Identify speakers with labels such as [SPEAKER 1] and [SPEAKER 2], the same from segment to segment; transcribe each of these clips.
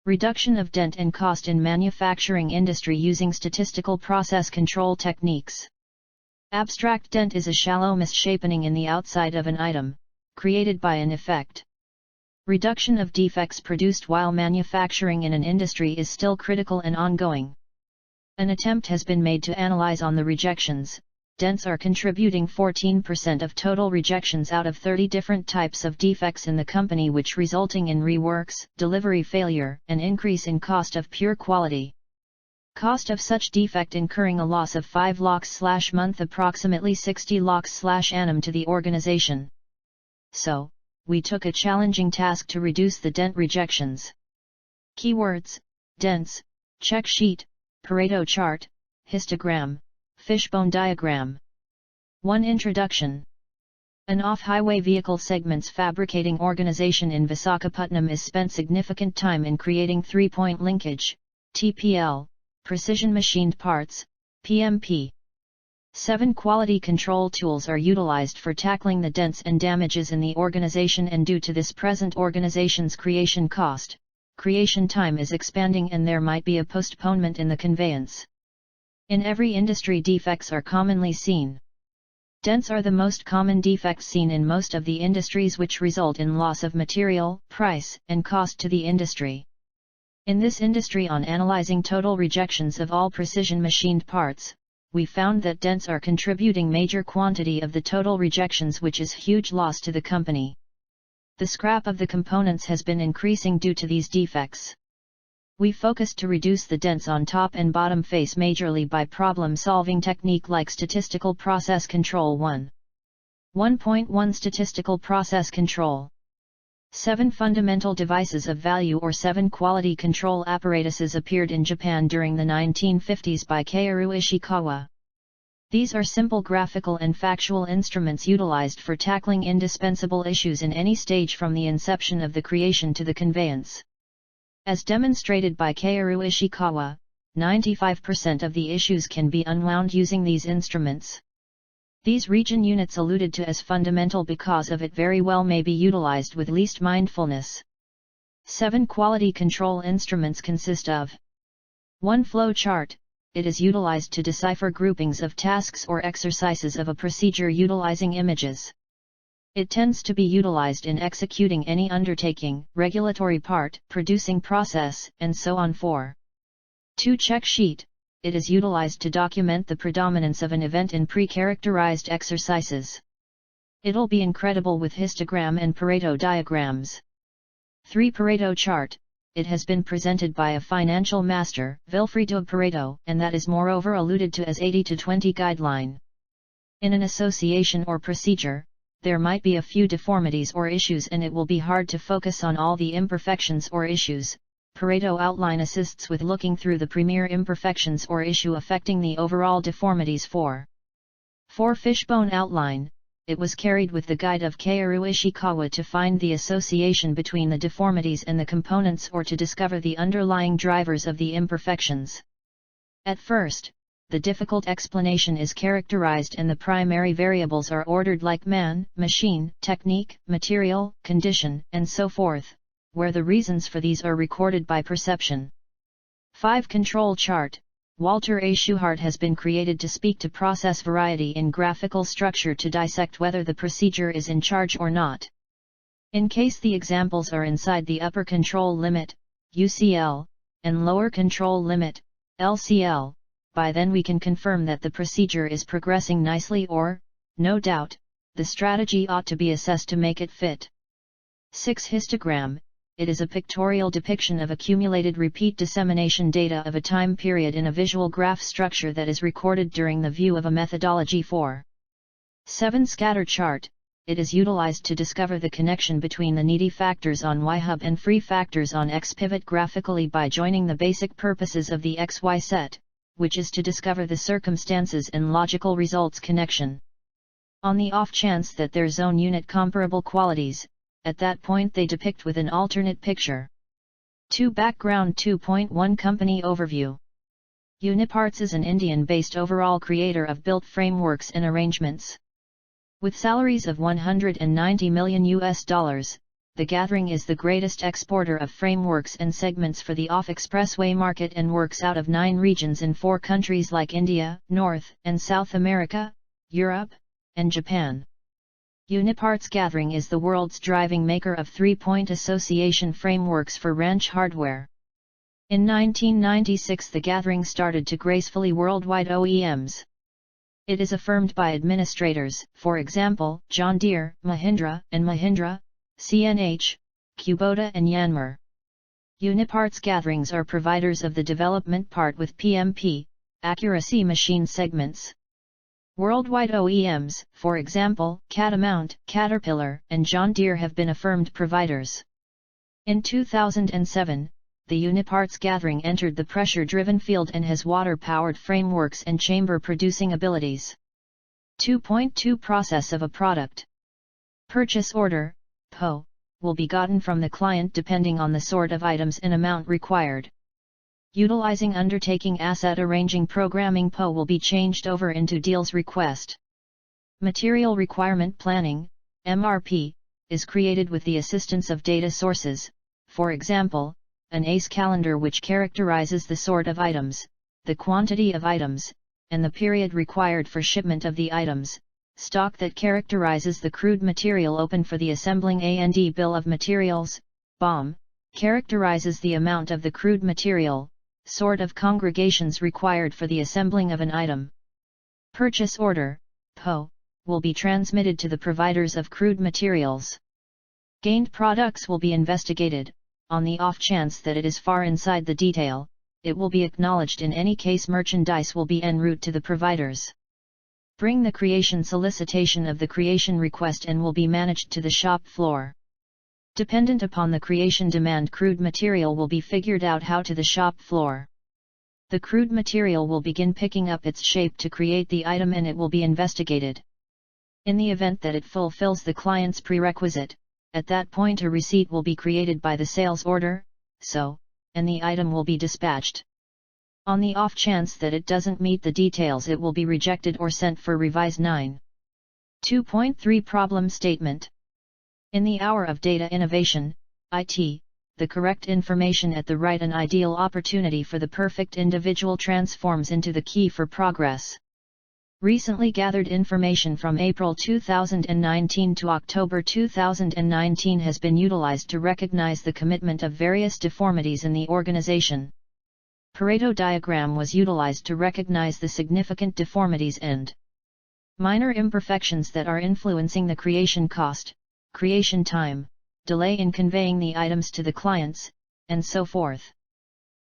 [SPEAKER 1] Reduction of dent and cost in manufacturing industry using statistical process control techniques. Abstract dent is a shallow misshapening in the outside of an item, created by an effect. Reduction of defects produced while manufacturing in an industry is still critical and ongoing. An attempt has been made to analyze on the rejections. Dents are contributing 14% of total rejections out of 30 different types of defects in the company, which resulting in reworks, delivery failure, and increase in cost of pure quality. Cost of such defect incurring a loss of 5 lakhs/month, approximately 60 lakhs/annum to the organization. So, we took a challenging task to reduce the dent rejections. Keywords: dents, check sheet, Pareto chart, histogram, fishbone diagram. 1. Introduction. An off-highway vehicle segments fabricating organization in Visakhapatnam is spent significant time in creating 3-point linkage, TPL, precision machined parts, PMP. 7. Quality control tools are utilized for tackling the dents and damages in the organization, and due to this present organization's creation cost, creation time is expanding and there might be a postponement in the conveyance. In every industry, defects are commonly seen. Dents are the most common defects seen in most of the industries, which result in loss of material, price, and cost to the industry. In this industry, on analyzing total rejections of all precision machined parts, we found that dents are contributing major quantity of the total rejections, which is huge loss to the company. The scrap of the components has been increasing due to these defects. We focused to reduce the dents on top and bottom face majorly by problem-solving technique like statistical process control 1. 1.1 Statistical process control. 7 fundamental devices of value or 7 quality control apparatuses appeared in Japan during the 1950s by Kaoru Ishikawa. These are simple graphical and factual instruments utilized for tackling indispensable issues in any stage from the inception of the creation to the conveyance. As demonstrated by Kaoru Ishikawa, 95% of the issues can be unwound using these instruments. These region units alluded to as fundamental because of it very well may be utilized with least mindfulness. 7 quality control instruments consist of 1. Flow chart. It is utilized to decipher groupings of tasks or exercises of a procedure utilizing images. It tends to be utilized in executing any undertaking, regulatory part, producing process, and so on. 4. 2. Check sheet. It is utilized to document the predominance of an event in pre-characterized exercises. It'll be incredible with histogram and Pareto diagrams. 3. Pareto chart. It has been presented by a financial master, Vilfredo Pareto, and that is moreover alluded to as 80-20 guideline. In an association or procedure, there might be a few deformities or issues and it will be hard to focus on all the imperfections or issues. Pareto outline assists with looking through the premier imperfections or issue affecting the overall deformities. 4. Fishbone outline. It was carried with the guide of Kaoru Ishikawa to find the association between the deformities and the components or to discover the underlying drivers of the imperfections. At first, the difficult explanation is characterized and the primary variables are ordered like man, machine, technique, material, condition, and so forth, where the reasons for these are recorded by perception. 5. Control chart. Walter A. Schuhart has been created to speak to process variety in graphical structure to dissect whether the procedure is in charge or not. In case the examples are inside the upper control limit, UCL, and lower control limit, LCL, by then we can confirm that the procedure is progressing nicely or, no doubt, the strategy ought to be assessed to make it fit. 6. Histogram. It is a pictorial depiction of accumulated repeat dissemination data of a time period in a visual graph structure that is recorded during the view of a methodology. 4. 7. Scatter chart. It is utilized to discover the connection between the needy factors on Y-hub and free factors on X-pivot graphically by joining the basic purposes of the XY set, which is to discover the circumstances and logical results connection. On the off chance that their zone unit comparable qualities, at that point they depict with an alternate picture. 2. Background 2.1 Company overview. Uniparts is an Indian-based overall creator of built frameworks and arrangements. With salaries of $190 million, the gathering is the greatest exporter of frameworks and segments for the off-expressway market and works out of 9 regions in 4 countries like India, North and South America, Europe, and Japan. Uniparts Gathering is the world's driving maker of 3-point association frameworks for ranch hardware. In 1996 the gathering started to gracefully worldwide OEMs. It is affirmed by administrators, for example, John Deere, Mahindra and Mahindra, CNH, Kubota and Yanmar. Uniparts Gatherings are providers of the development part with PMP, accuracy machine segments. Worldwide OEMs, for example, Catamount, Caterpillar, and John Deere have been affirmed providers. In 2007, the Uniparts Gathering entered the pressure-driven field and has water-powered frameworks and chamber-producing abilities. 2.2 Process of a product. Purchase order, PO, will be gotten from the client depending on the sort of items and amount required. Utilizing undertaking asset arranging programming PO will be changed over into deals request. Material requirement planning, MRP, is created with the assistance of data sources, for example, an ACE calendar which characterizes the sort of items, the quantity of items, and the period required for shipment of the items, stock that characterizes the crude material open for the assembling A&D bill of materials, BOM, characterizes the amount of the crude material, sort of congregations required for the assembling of an item. Purchase order, PO, will be transmitted to the providers of crude materials. Gained products will be investigated. On the off chance that it is far inside the detail, it will be acknowledged. In any case merchandise will be en route to the providers. Bring the creation solicitation of the creation request and will be managed to the shop floor. Dependent upon the creation demand crude material will be figured out how to the shop floor. The crude material will begin picking up its shape to create the item and it will be investigated. In the event that it fulfills the client's prerequisite, at that point a receipt will be created by the sales order, SO, and the item will be dispatched. On the off chance that it doesn't meet the details it will be rejected or sent for revise 9. 2.3 Problem Statement. In the hour of data innovation, IT, the correct information at the right and ideal opportunity for the perfect individual transforms into the key for progress. Recently gathered information from April 2019 to October 2019 has been utilized to recognize the commitment of various deformities in the organization. Pareto diagram was utilized to recognize the significant deformities and minor imperfections that are influencing the creation cost, creation time, delay in conveying the items to the clients, and so forth.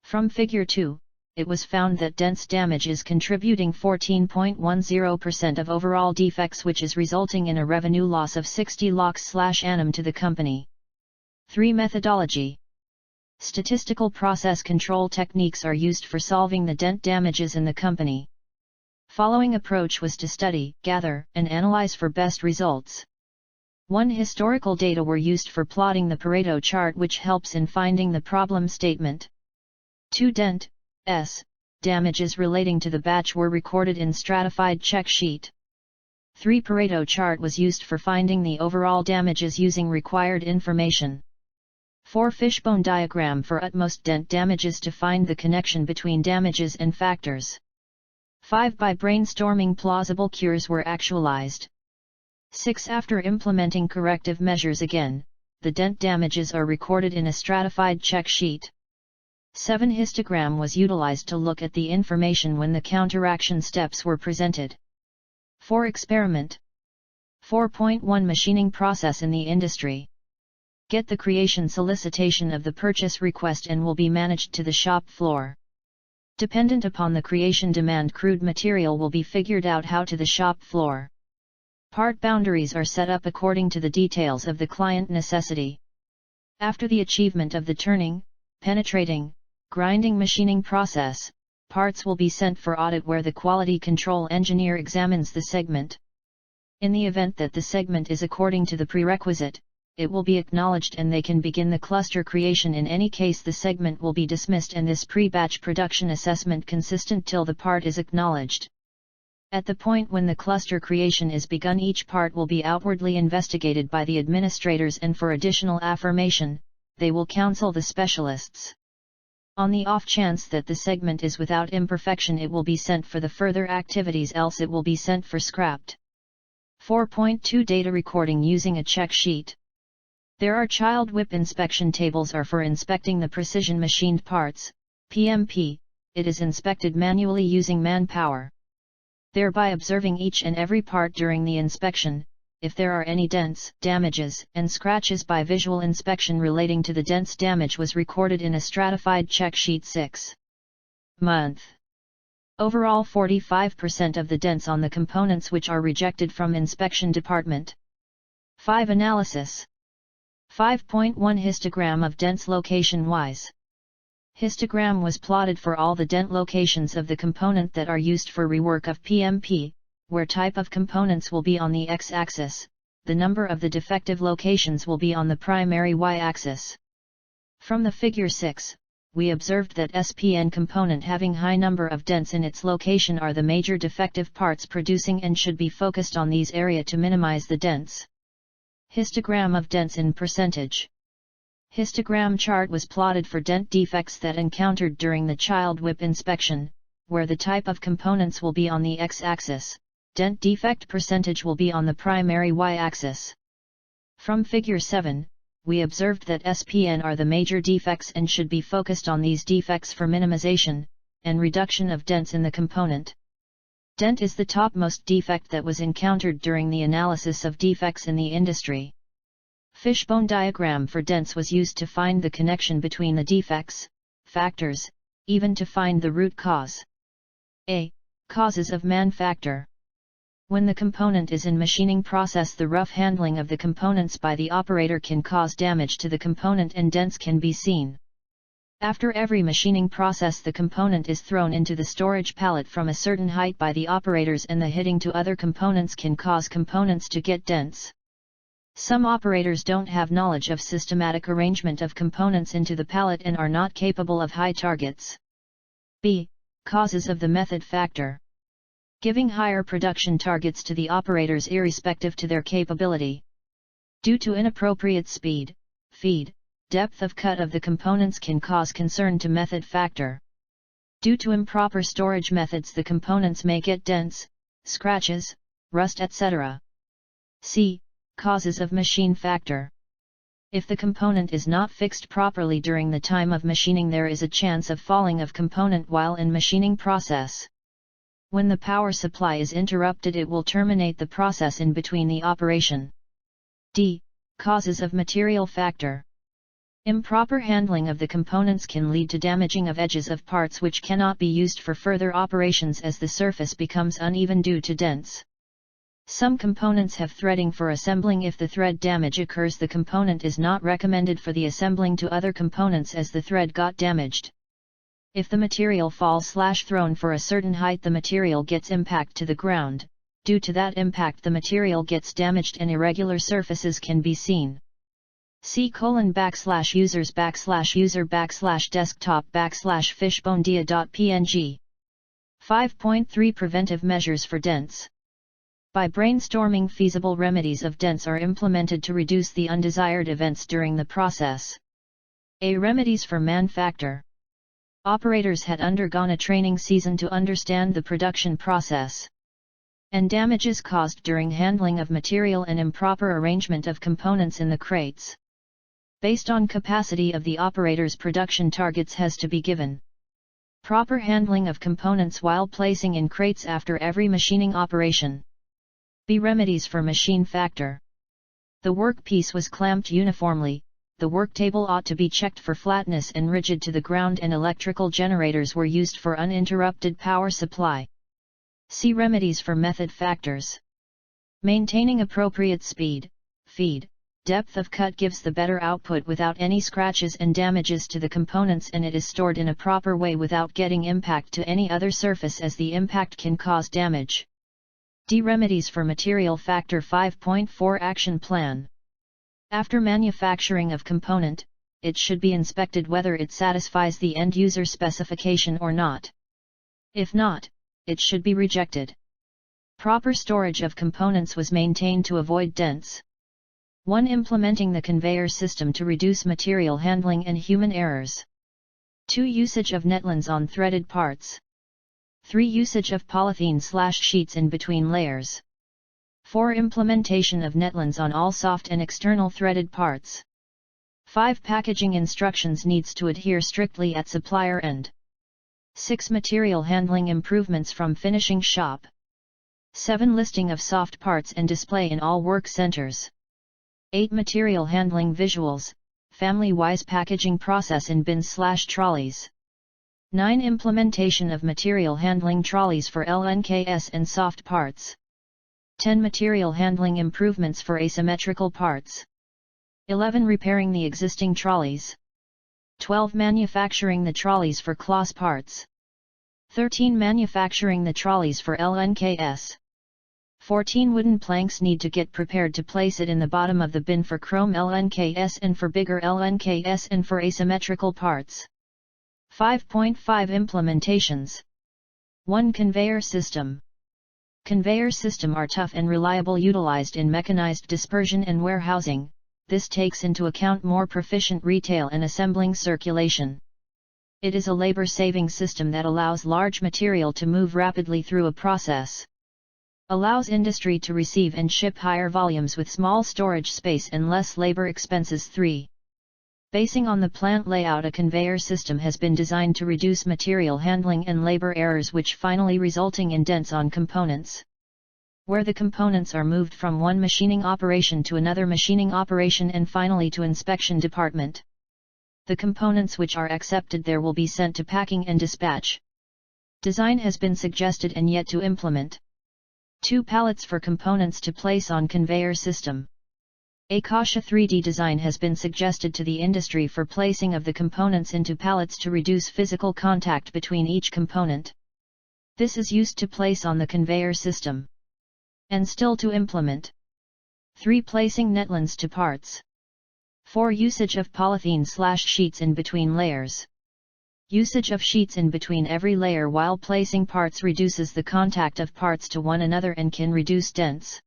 [SPEAKER 1] From Figure 2, it was found that Dents damage is contributing 14.10% of overall defects, which is resulting in a revenue loss of 60 Lakhs/annum to the company. 3. Methodology. Statistical process control techniques are used for solving the dent damages in the company. Following approach was to study, gather, and analyze for best results. 1. Historical data were used for plotting the Pareto chart, which helps in finding the problem statement. 2. Dent damages relating to the batch were recorded in stratified check sheet. 3. Pareto chart was used for finding the overall damages using required information. 4. Fishbone diagram for utmost dent damages to find the connection between damages and factors. 5. By brainstorming plausible cures were actualized. 6. After implementing corrective measures again, the dent damages are recorded in a stratified check sheet. 7. Histogram was utilized to look at the information when the counteraction steps were presented. 4. Experiment. 4.1 Machining process in the industry. Get the creation solicitation of the purchase request and will be managed to the shop floor. Dependent upon the creation demand crude material will be figured out how to the shop floor. Part boundaries are set up according to the details of the client necessity. After the achievement of the turning, penetrating, grinding machining process, parts will be sent for audit where the quality control engineer examines the segment. In the event that the segment is according to the prerequisite, it will be acknowledged and they can begin the cluster creation. In any case the segment will be dismissed and this pre-batch production assessment consistent till the part is acknowledged. At the point when the cluster creation is begun, each part will be outwardly investigated by the administrators, and for additional affirmation, they will counsel the specialists. On the off chance that the segment is without imperfection, it will be sent for the further activities, else it will be sent for scrapped. 4.2 Data recording using a check sheet. There are child whip inspection tables are for inspecting the precision machined parts, PMP. It is inspected manually using manpower, thereby observing each and every part during the inspection. If there are any dents, damages, and scratches by visual inspection relating to the dents, damage was recorded in a stratified check sheet. 6 month. Overall, 45% of the dents on the components which are rejected from inspection department. 5 Analysis. 5.1 Histogram of dents location-wise. Histogram was plotted for all the dent locations of the component that are used for rework of PMP, where type of components will be on the x-axis, the number of the defective locations will be on the primary y-axis. From the figure 6, we observed that SPN component having high number of dents in its location are the major defective parts producing and should be focused on these area to minimize the dents. Histogram of dents in percentage. Histogram chart was plotted for dent defects that encountered during the child whip inspection, where the type of components will be on the x-axis, dent defect percentage will be on the primary y-axis. From figure 7, we observed that SPN are the major defects and should be focused on these defects for minimization and reduction of dents in the component. Dent is the topmost defect that was encountered during the analysis of defects in the industry. Fishbone diagram for dents was used to find the connection between the defects, factors, even to find the root cause. A. Causes of man-factor. When the component is in machining process, the rough handling of the components by the operator can cause damage to the component and dents can be seen. After every machining process, the component is thrown into the storage pallet from a certain height by the operators, and the hitting to other components can cause components to get dents. Some operators don't have knowledge of systematic arrangement of components into the pallet and are not capable of high targets. B. Causes of the method factor. Giving higher production targets to the operators irrespective to their capability. Due to inappropriate speed, feed, depth of cut of the components can cause concern to method factor. Due to improper storage methods, the components may get dents, scratches, rust, etc. C. Causes of machine factor. If the component is not fixed properly during the time of machining, there is a chance of falling of component while in machining process. When the power supply is interrupted, it will terminate the process in between the operation. D. Causes of material factor. Improper handling of the components can lead to damaging of edges of parts which cannot be used for further operations as the surface becomes uneven due to dents. Some components have threading for assembling. If the thread damage occurs, the component is not recommended for the assembling to other components as the thread got damaged. If the material falls/thrown for a certain height, the material gets impact to the ground. Due to that impact, the material gets damaged and irregular surfaces can be seen. C:\users/user/desktop/fishbone-dia.png. 5.3 Preventive measures for dents. By brainstorming, feasible remedies of dents are implemented to reduce the undesired events during the process. A. Remedies for man-factor. Operators had undergone a training season to understand the production process and damages caused during handling of material and improper arrangement of components in the crates. Based on capacity of the operator's production targets has to be given. Proper handling of components while placing in crates after every machining operation. B. Remedies for machine factor. The workpiece was clamped uniformly. The work table ought to be checked for flatness and rigid to the ground, and electrical generators were used for uninterrupted power supply. See remedies for method factors. Maintaining appropriate speed, feed, depth of cut gives the better output without any scratches and damages to the components, and it is stored in a proper way without getting impact to any other surface, as the impact can cause damage. D. Remedies for material factor. 5.4 Action plan. After manufacturing of component, it should be inspected whether it satisfies the end-user specification or not. If not, it should be rejected. Proper storage of components was maintained to avoid dents. 1. Implementing the conveyor system to reduce material handling and human errors. 2. Usage of netlines on threaded parts. 3. Usage of polythene/sheets in between layers. 4. Implementation of netlines on all soft and external threaded parts. 5. Packaging instructions needs to adhere strictly at supplier end. 6. Material handling improvements from finishing shop. 7. Listing of soft parts and display in all work centers. 8. Material handling visuals, family-wise packaging process in bins/trolleys. 9. Implementation of material handling trolleys for LNKS and soft parts. 10. Material handling improvements for asymmetrical parts. 11. Repairing the existing trolleys. 12. Manufacturing the trolleys for cloth parts. 13. Manufacturing the trolleys for LNKS. 14. Wooden planks need to get prepared to place it in the bottom of the bin for chrome LNKS and for bigger LNKS and for asymmetrical parts. 5.5 Implementations. 1. Conveyor system. Conveyor system are tough and reliable, utilized in mechanized dispersion and warehousing. This takes into account more proficient retail and assembling circulation. It is a labor-saving system that allows large material to move rapidly through a process. Allows industry to receive and ship higher volumes with small storage space and less labor expenses. 3. Basing on the plant layout, a conveyor system has been designed to reduce material handling and labor errors, which finally resulting in dents on components. Where the components are moved from one machining operation to another machining operation and finally to inspection department. The components which are accepted there will be sent to packing and dispatch. Design has been suggested and yet to implement. 2. Pallets for components to place on conveyor system. A Kasha 3D design has been suggested to the industry for placing of the components into pallets to reduce physical contact between each component. This is used to place on the conveyor system. And still to implement. 3. Placing netlines to parts. 4. Usage of polythene/sheets in between layers. Usage of sheets in between every layer while placing parts reduces the contact of parts to one another and can reduce dents.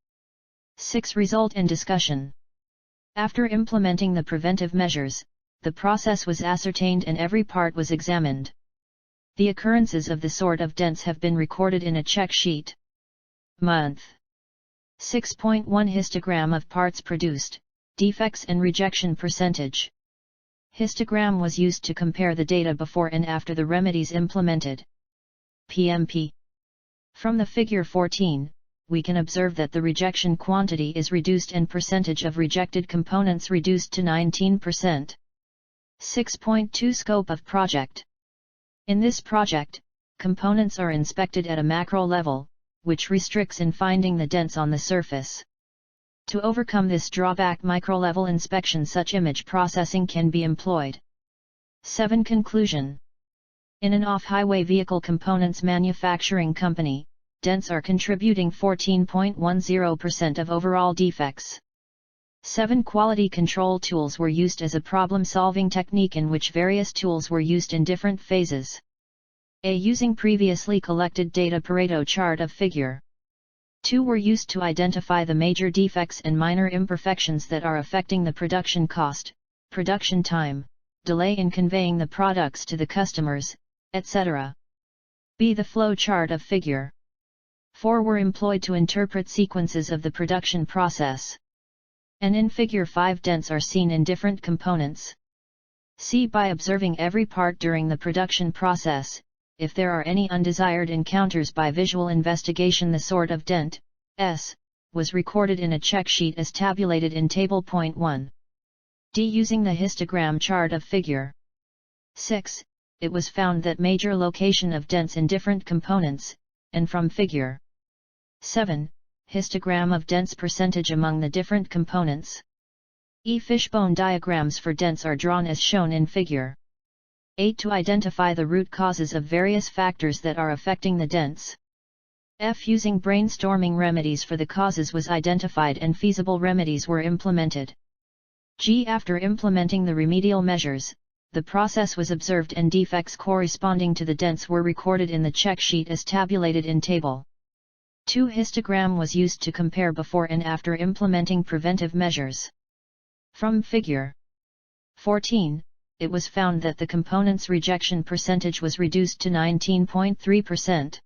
[SPEAKER 1] 6. Result and discussion. After implementing the preventive measures, the process was ascertained and every part was examined. The occurrences of the sort of dents have been recorded in a check sheet. Month. 6.1 Histogram of parts produced, defects and rejection percentage. Histogram was used to compare the data before and after the remedies implemented. PMP. From the figure 14, we can observe that the rejection quantity is reduced and percentage of rejected components reduced to 19%. 6.2 Scope of project. In this project, components are inspected at a macro level, which restricts in finding the dents on the surface. To overcome this drawback, micro-level inspection such image processing can be employed. 7. Conclusion. In an off-highway vehicle components manufacturing company, dents are contributing 14.10% of overall defects. 7. Quality control tools were used as a problem-solving technique in which various tools were used in different phases. A. Using previously collected data, Pareto Chart of figure. 2. Were used to identify the major defects and minor imperfections that are affecting the production cost, production time, delay in conveying the products to the customers, etc. B. The flow chart of figure. 4. Were employed to interpret sequences of the production process. And in figure 5 dents are seen in different components. C. By observing every part during the production process, if there are any undesired encounters by visual investigation, the sort of dent, S, was recorded in a check sheet as tabulated in table point 1. D. Using the histogram chart of figure 6, it was found that major location of dents in different components, and from figure 7, histogram of dents percentage among the different components. E. Fishbone diagrams for dents are drawn as shown in figure 8 to identify the root causes of various factors that are affecting the dents. F. Using brainstorming remedies for the causes was identified and feasible remedies were implemented. G. After implementing the remedial measures, the process was observed and defects corresponding to the dents were recorded in the check sheet as tabulated in table 2. Histogram was used to compare before and after implementing preventive measures. From Figure 14, it was found that the component's rejection percentage was reduced to 19.3%.